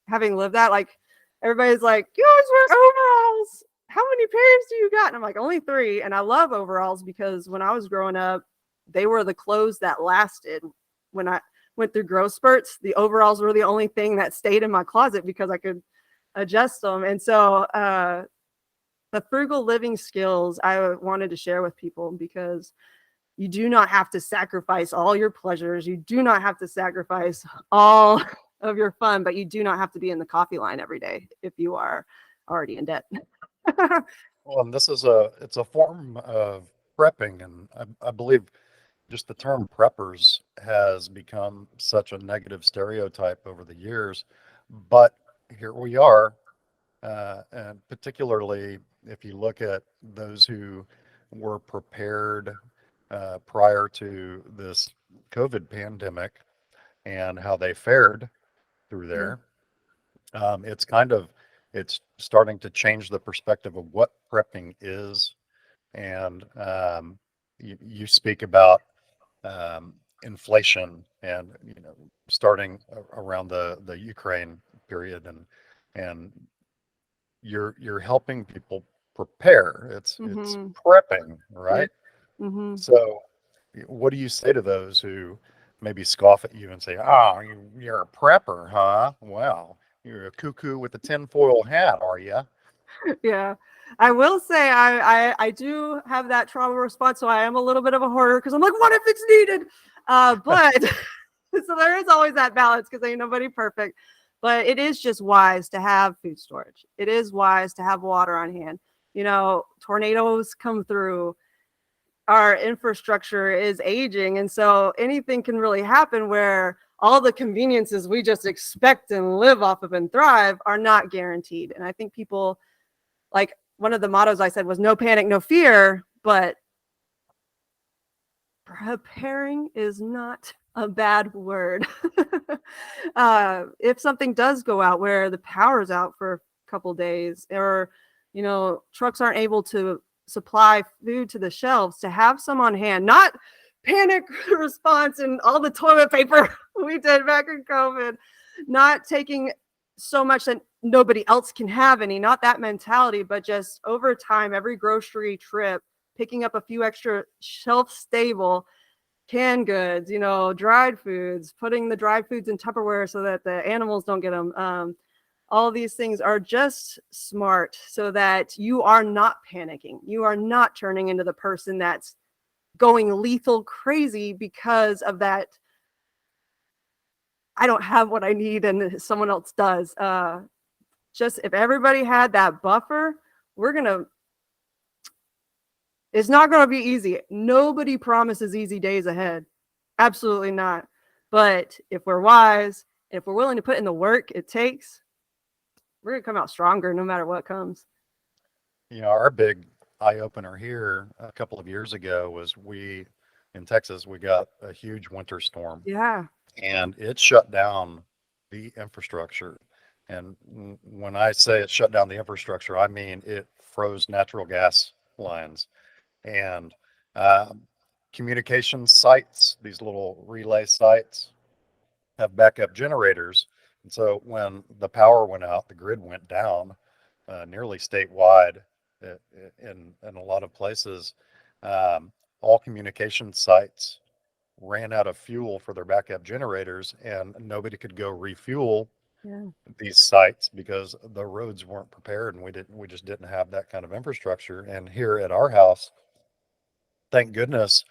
having lived that. Like, everybody's like, you always wear overalls. How many pairs do you got? And I'm like, only 3. And I love overalls because when I was growing up, they were the clothes that lasted. When I went through growth spurts, the overalls were the only thing that stayed in my closet because I could adjust them. And so the frugal living skills I wanted to share with people, because you do not have to sacrifice all your pleasures. You do not have to sacrifice all of your fun, but you do not have to be in the coffee line every day if you are already in debt. Well, and it's a form of prepping, and I believe just the term preppers has become such a negative stereotype over the years. But here we are, and particularly if you look at those who were prepared prior to this COVID pandemic and how they fared through Yeah. there, it's it's starting to change the perspective of what prepping is. And you speak about inflation and, starting around the Ukraine period, and you're helping people prepare. It's Mm-hmm. prepping, Yeah. right? Mm-hmm. So what do you say to those who maybe scoff at you and say, "Oh, you're a prepper, huh? Well, you're a cuckoo with a tinfoil hat, are you?" Yeah. I will say I do have that trauma response, so I am a little bit of a hoarder because I'm like, what if it's needed? But so there is always that balance because ain't nobody perfect. But it is just wise to have food storage. It is wise to have water on hand. Tornadoes come through. Our infrastructure is aging, and so anything can really happen where all the conveniences we just expect and live off of and thrive are not guaranteed. And I think people, like, one of the mottos I said was no panic, no fear, but preparing is not a bad word. If something does go out where the power's out for a couple days, or trucks aren't able to supply food to the shelves, to have some on hand, not panic response and all the toilet paper we did back in COVID, not taking so much that nobody else can have any, not that mentality, but just over time, every grocery trip, picking up a few extra shelf stable canned goods, dried foods, putting the dried foods in Tupperware so that the animals don't get them. All of these things are just smart so that you are not panicking. You are not turning into the person that's going lethal crazy because of that. I don't have what I need and someone else does. Just if everybody had that buffer, it's not going to be easy. Nobody promises easy days ahead. Absolutely not. But if we're wise, if we're willing to put in the work it takes, we're gonna come out stronger no matter what comes. Our big eye opener here a couple of years ago was in Texas, we got a huge winter storm Yeah. and it shut down the infrastructure. And when I say it shut down the infrastructure, I mean it froze natural gas lines and um, communication sites, these little relay sites have backup generators. And so when the power went out, the grid went down nearly statewide in a lot of places. Um, all communication sites ran out of fuel for their backup generators, and nobody could go refuel Yeah. these sites because the roads weren't prepared, and we just didn't have that kind of infrastructure. And here at our house, thank goodness,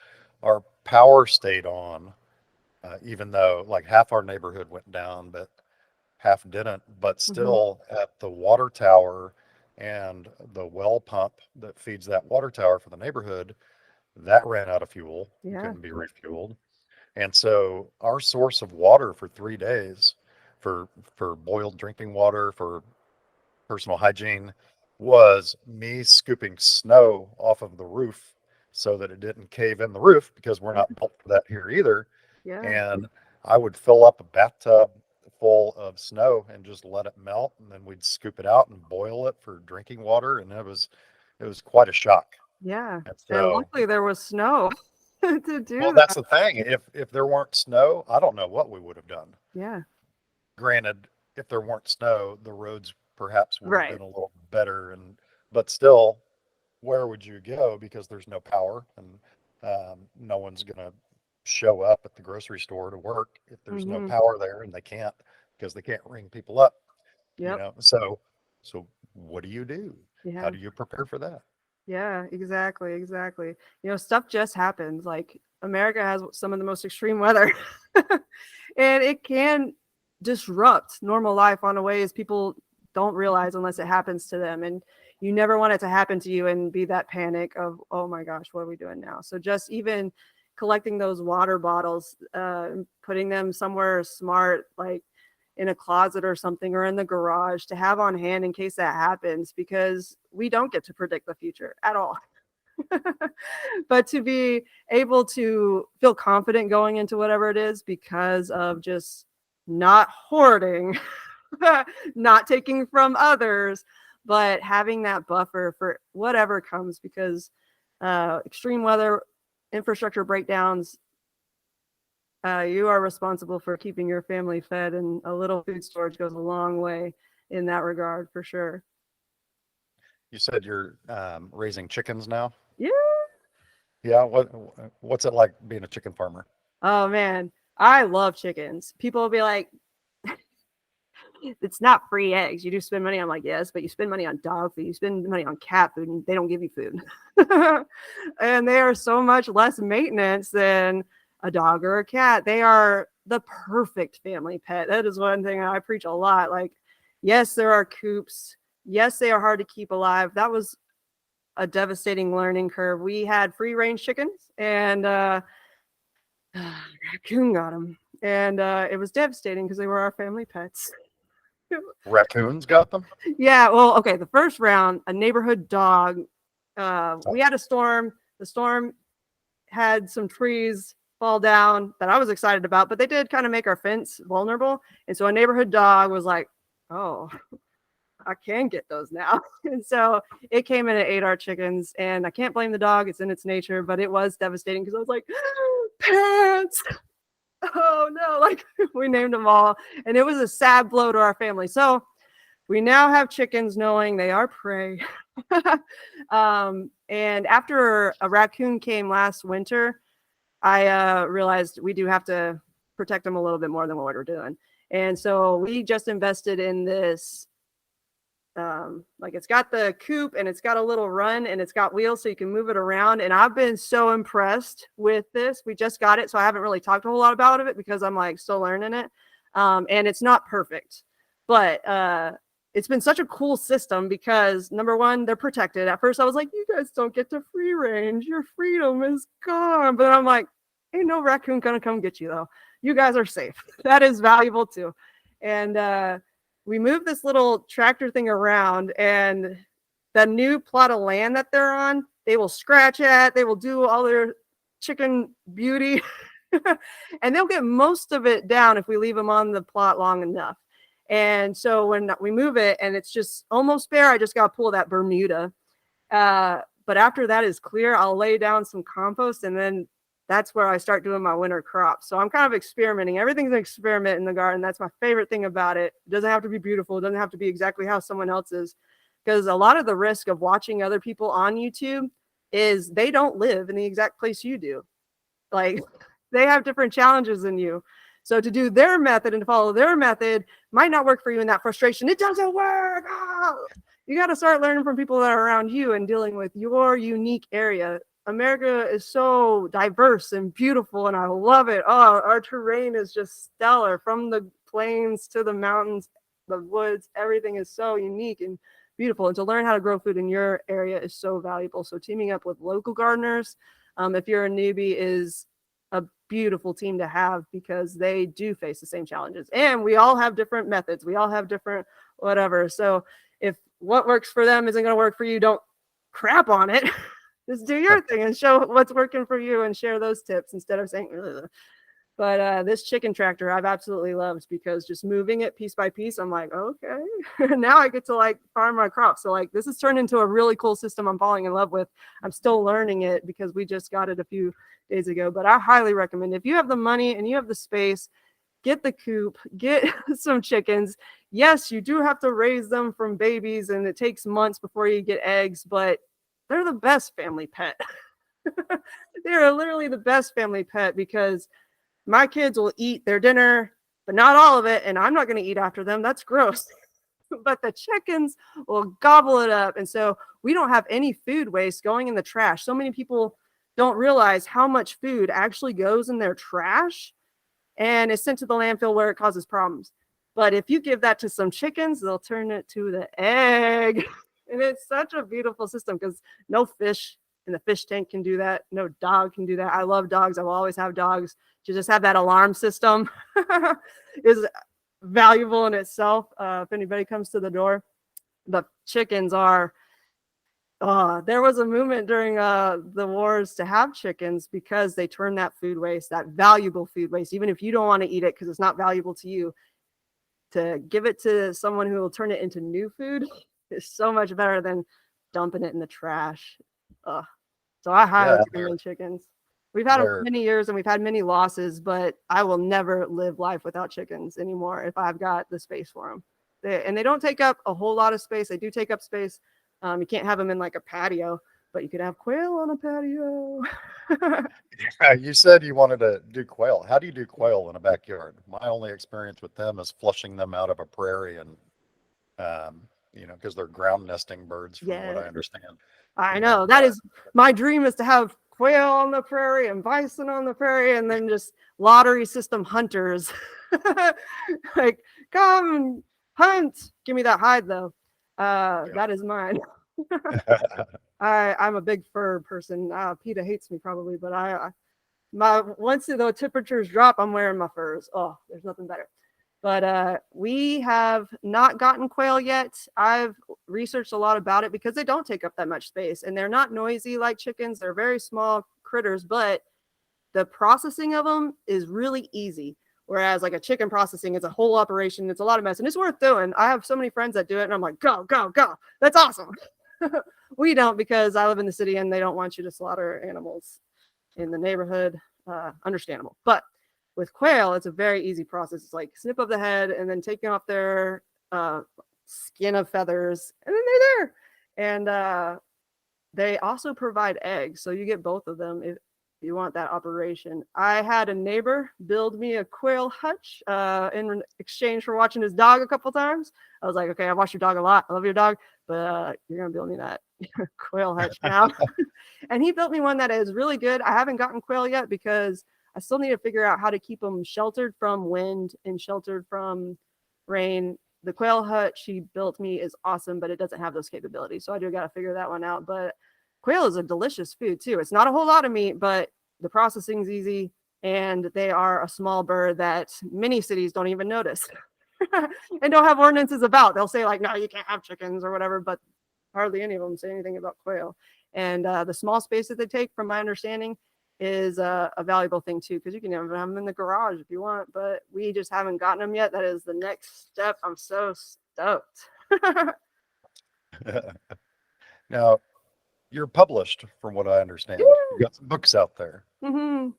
our power stayed on, even though like half our neighborhood went down, but half didn't. But Hmm. still, at the water tower and the well pump that feeds that water tower for the neighborhood, that ran out of fuel and Yeah. couldn't be refueled. And so our source of water for 3 days for boiled drinking water, for personal hygiene, was me scooping snow off of the roof so that it didn't cave in the roof, because we're Yeah. not built for that here either. Yeah. And I would fill up a bathtub full of snow and just let it melt, and then we'd scoop it out and boil it for drinking water, and it was quite a shock. Yeah. And And so, luckily there was snow to well, do that's that. the thing. If there weren't snow, I don't know what we would have done. Yeah. Granted, if there weren't snow, the roads perhaps would have Right. been a little better, but still, where would you go? Because there's no power, and no one's gonna show up at the grocery store to work if there's no Hmm. power there, and they can't, because they can't ring people up. Yep. So what do you do? How Yeah. do you prepare for that? Yeah, exactly, exactly. Stuff just happens. Like America has some of the most extreme weather. And it can disrupt normal life on a ways people don't realize unless it happens to them. And you never want it to happen to you and be that panic of, oh my gosh, what are we doing now? So just even collecting those water bottles, and putting them somewhere smart, like in a closet or something, or in the garage to have on hand in case that happens, because we don't get to predict the future at all. But to be able to feel confident going into whatever it is because of just not hoarding, not taking from others, but having that buffer for whatever comes, because extreme weather, infrastructure breakdowns, you are responsible for keeping your family fed, and a little food storage goes a long way in that regard for sure. You said you're raising chickens now. Yeah. Yeah. What's it like being a chicken farmer? Oh man, I love chickens. People will be like, it's not free eggs. You do spend money. I'm like, yes, but you spend money on dog food. You spend money on cat food, and they don't give you food. And they are so much less maintenance than a dog or a cat. They are the perfect family pet. That is one thing I preach a lot. Like, yes, there are coops. Yes, they are hard to keep alive. That was a devastating learning curve. We had free range chickens, and raccoon got them. And it was devastating because they were our family pets. Raccoons got them? Yeah, well, okay. The first round, a neighborhood dog. We had a storm. The storm had some trees fall down that I was excited about, but they did kind of make our fence vulnerable. And so a neighborhood dog was like, "Oh, I can get those now." And so it came in and ate our chickens. And I can't blame the dog; it's in its nature. But it was devastating because I was like, "Parents, oh no!" Like we named them all, and it was a sad blow to our family. So we now have chickens knowing they are prey. And after a raccoon came last winter, I realized we do have to protect them a little bit more than what we're doing. And so we just invested in this. Like it's got the coop and it's got a little run and it's got wheels so you can move it around. And I've been so impressed with this. We just got it, so I haven't really talked a whole lot about it because I'm like still learning it. And it's not perfect, but it's been such a cool system because number one, they're protected. At first I was like, you guys don't get to free range, your freedom is gone. But I'm like, ain't no raccoon gonna come get you though. You guys are safe. That is valuable too. And we move this little tractor thing around, and the new plot of land that they're on, they will scratch at, they will do all their chicken beauty, and they'll get most of it down if we leave them on the plot long enough. And so when we move it and it's just almost bare, I just got to pull that Bermuda. But after that is clear, I'll lay down some compost, and then that's where I start doing my winter crops. So I'm kind of experimenting. Everything's an experiment in the garden. That's my favorite thing about it. It doesn't have to be beautiful. It doesn't have to be exactly how someone else is. Because a lot of the risk of watching other people on YouTube is they don't live in the exact place you do. Like, they have different challenges than you. So to do their method and to follow their method might not work for you in that frustration. It doesn't work. Ah! You got to start learning from people that are around you and dealing with your unique area. America is so diverse and beautiful, and I love it. Oh, our terrain is just stellar, from the plains to the mountains, the woods. Everything is so unique and beautiful. And to learn how to grow food in your area is so valuable. So teaming up with local gardeners, if you're a newbie, is a beautiful team to have, because they do face the same challenges. And we all have different methods. We all have different whatever. So if what works for them isn't going to work for you, don't crap on it. Just do your thing and show what's working for you and share those tips instead of saying, ugh. But this chicken tractor I've absolutely loved, because just moving it piece by piece, I'm like, okay, now I get to like farm my crops. So like, this has turned into a really cool system I'm falling in love with. I'm still learning it because we just got it a few days ago, but I highly recommend, if you have the money and you have the space, get the coop, get some chickens. Yes, you do have to raise them from babies, and it takes months before you get eggs, but they're the best family pet. They're literally the best family pet, because my kids will eat their dinner, but not all of it, and I'm not going to eat after them. That's gross. But the chickens will gobble it up. And so we don't have any food waste going in the trash. So many people don't realize how much food actually goes in their trash and is sent to the landfill, where it causes problems. But if you give that to some chickens, they'll turn it to the egg. And it's such a beautiful system, because no fish in the fish tank can do that. No dog can do that. I love dogs. I will always have dogs. To just have that alarm system is valuable in itself. If anybody comes to the door, the chickens are, there was a movement during the wars to have chickens, because they turn that food waste, that valuable food waste, even if you don't want to eat it because it's not valuable to you, to give it to someone who will turn it into new food is so much better than dumping it in the trash. So I highly recommend chickens. We've had them for many years and we've had many losses, but I will never live life without chickens anymore if I've got the space for them. They don't take up a whole lot of space. They do take up space. You can't have them in like a patio, but you could have quail on a patio. You said you wanted to do quail. How do you do quail in a backyard? My only experience with them is flushing them out of a prairie, and because they're ground nesting birds, from what I understand. I know. That is my dream, is to have quail on the prairie and bison on the prairie, and then just lottery system hunters. Like, come hunt. Give me that hide though. That is mine. I'm a big fur person. PETA hates me probably, but once the temperatures drop, I'm wearing my furs. Oh, there's nothing better. But we have not gotten quail yet. I've researched a lot about it, because they don't take up that much space, and they're not noisy like chickens. They're very small critters, but the processing of them is really easy. Whereas like a chicken processing is a whole operation. It's a lot of mess, and it's worth doing. I have so many friends that do it, and I'm like, go, go, go. That's awesome. We don't, because I live in the city and they don't want you to slaughter animals in the neighborhood. Understandable. But with quail, it's a very easy process. It's like snip of the head and then taking off their skin of feathers, and then they're there. And they also provide eggs, so you get both of them if you want that operation. I had a neighbor build me a quail hutch in exchange for watching his dog a couple times. I was like, okay, I watched your dog a lot. I love your dog, but you're going to build me that quail hutch now. And he built me one that is really good. I haven't gotten quail yet, because I still need to figure out how to keep them sheltered from wind and sheltered from rain. The quail hut she built me is awesome, but it doesn't have those capabilities. So I do got to figure that one out. But quail is a delicious food too. It's not a whole lot of meat, but the processing's easy, and they are a small bird that many cities don't even notice. and don't have ordinances about. They'll say like, no, you can't have chickens or whatever, but hardly any of them say anything about quail. And the small space that they take, from my understanding, is a valuable thing too, because you can have them in the garage if you want, but we just haven't gotten them yet. That is the next step. I'm so stoked. Now, you're published, from what I understand. You've got some books out there. Mm-hmm.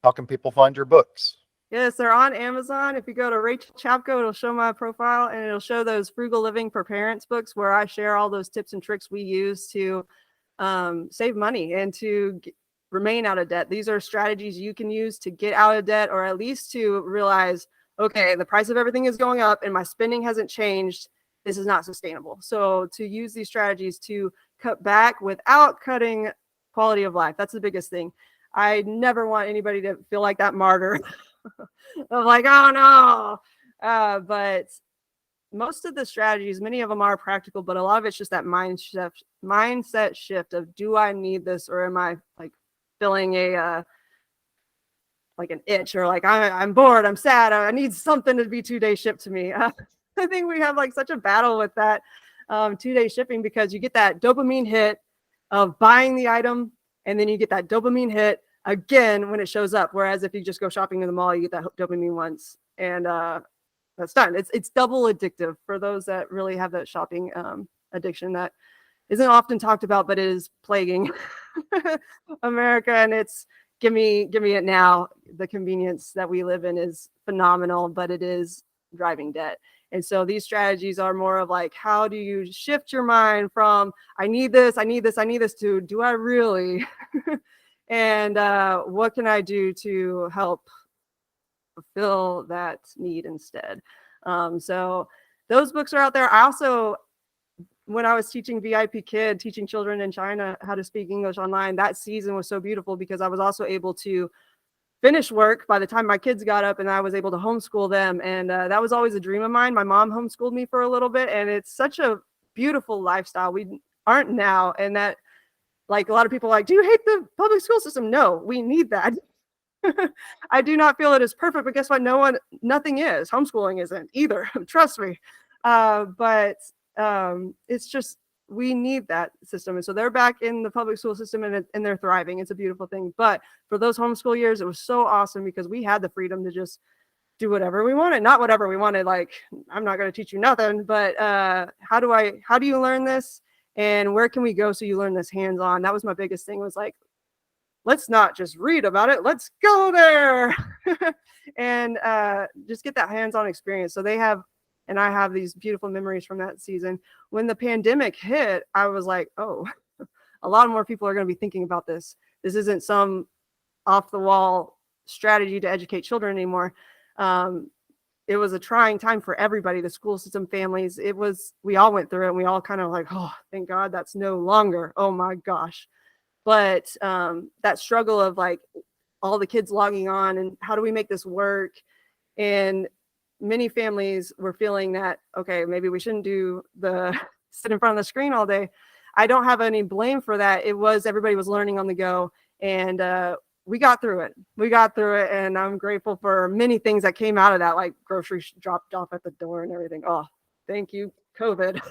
How can people find your books? Yes, they're on Amazon. If you go to Rachel Chapko, it'll show my profile, and it'll show those Frugal Living for Parents books where I share all those tips and tricks we use to save money and to remain out of debt. These are strategies you can use to get out of debt, or at least to realize, okay, the price of everything is going up and my spending hasn't changed. This is not sustainable. So to use these strategies to cut back without cutting quality of life. That's the biggest thing. I never want anybody to feel like that martyr of like, oh no. But most of the strategies, many of them are practical, but a lot of it's just that mindset shift of, do I need this, or am I like feeling a like an itch, or like I'm bored, I'm sad, I need something to be 2-day shipped to me. I think we have like such a battle with that 2-day shipping, because you get that dopamine hit of buying the item, and then you get that dopamine hit again when it shows up. Whereas if you just go shopping in the mall, you get that dopamine once, and that's done. It's double addictive for those that really have that shopping addiction that isn't often talked about, but is plaguing America. And it's give me it now. The convenience that we live in is phenomenal, but it is driving debt. And so these strategies are more of like, how do you shift your mind from I need this, to do I really? And what can I do to help fulfill that need instead? So those books are out there. I also, when I was teaching VIP Kid, teaching children in China how to speak English online, that season was so beautiful because I was also able to finish work by the time my kids got up, and I was able to homeschool them. And that was always a dream of mine. My mom homeschooled me for a little bit, and it's such a beautiful lifestyle. We aren't now. And that, like, a lot of people are like, do you hate the public school system? No, we need that. I do not feel it is perfect, but guess what? Nothing is. Homeschooling isn't either. Trust me. But it's just, we need that system. And so they're back in the public school system, and they're thriving. It's a beautiful thing. But for those homeschool years, it was so awesome because we had the freedom to just do whatever we wanted. Not whatever we wanted, like, I'm not going to teach you nothing, but how do you learn this? And where can we go so you learn this hands-on? That was my biggest thing, was like, let's not just read about it, let's go there. And just get that hands-on experience. So they have, and I have these beautiful memories from that season. When the pandemic hit, I was like, oh, a lot more people are going to be thinking about this. This isn't some off the wall strategy to educate children anymore. It was a trying time for everybody, the school system, families. We all went through it, and we all kind of like, oh, thank God that's no longer. Oh my gosh. But that struggle of like all the kids logging on, and how do we make this work? And many families were feeling that, okay, maybe we shouldn't do the sit in front of the screen all day. I don't have any blame for that. Everybody was learning on the go, and we got through it. And I'm grateful for many things that came out of that, like groceries dropped off at the door and everything. Oh, thank you, COVID,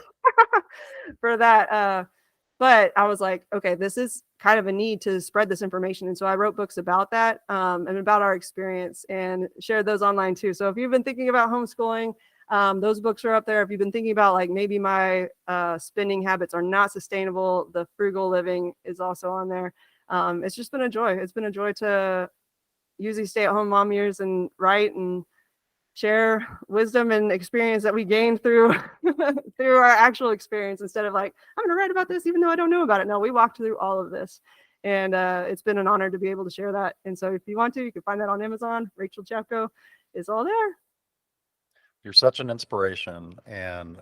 for that. But I was like, okay, this is kind of a need to spread this information. And so I wrote books about that and about our experience, and shared those online too. So if you've been thinking about homeschooling, those books are up there. If you've been thinking about like maybe my spending habits are not sustainable, the Frugal Living is also on there. It's just been a joy. It's been a joy to use these stay-at-home mom years and write and share wisdom and experience that we gained through through our actual experience, instead of like, I'm gonna write about this even though I don't know about it. No, we walked through all of this, and it's been an honor to be able to share that. And so if you want to, you can find that on Amazon. Rachel Chapko is all there. You're such an inspiration, and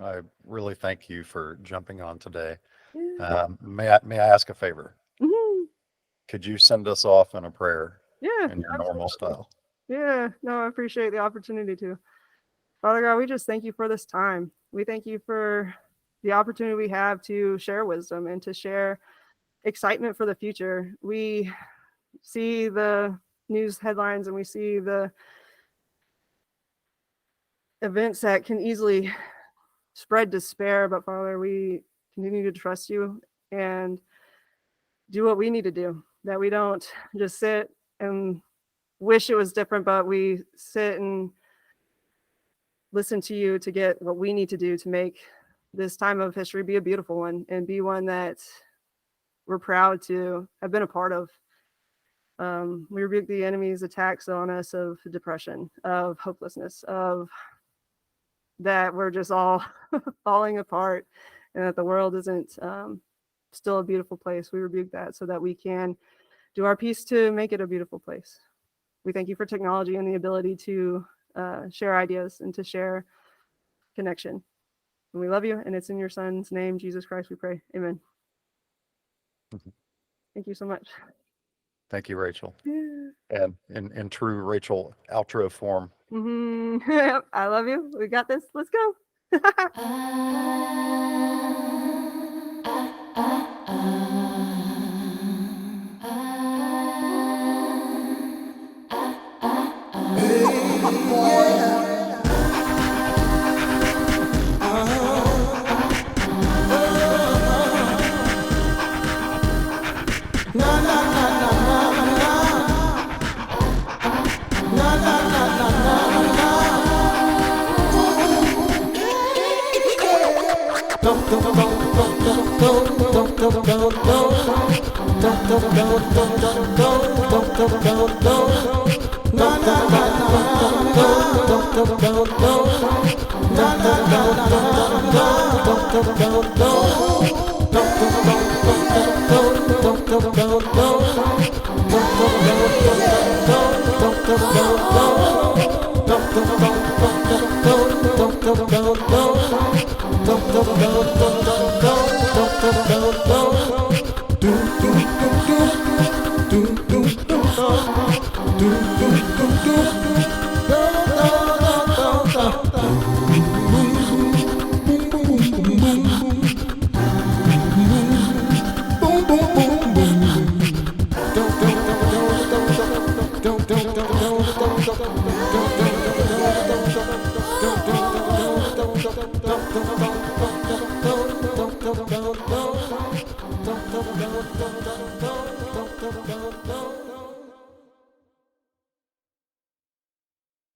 I really thank you for jumping on today. Yeah. May I ask a favor? Mhm. Could you send us off in a prayer Yeah, in your normal style? yeah, no, I appreciate the opportunity to. Father God, we just thank you for this time. We thank you for the opportunity we have to share wisdom and to share excitement for the future. We see the news headlines, and we see the events that can easily spread despair. But Father, we continue to trust you and do what we need to do, that we don't just sit and wish it was different, but we sit and listen to you to get what we need to do to make this time of history be a beautiful one and be one that we're proud to have been a part of. We rebuke the enemy's attacks on us of depression, of hopelessness, of that we're just all falling apart and that the world isn't still a beautiful place. We rebuke that so that we can do our piece to make it a beautiful place. We thank you for technology and the ability to share ideas and to share connection. And we love you, and it's in your Son's name, Jesus Christ, we pray. Amen. Thank you so much. Thank you, Rachel. Yeah. And in true Rachel outro form. I love you. We got this. Let's go. Don't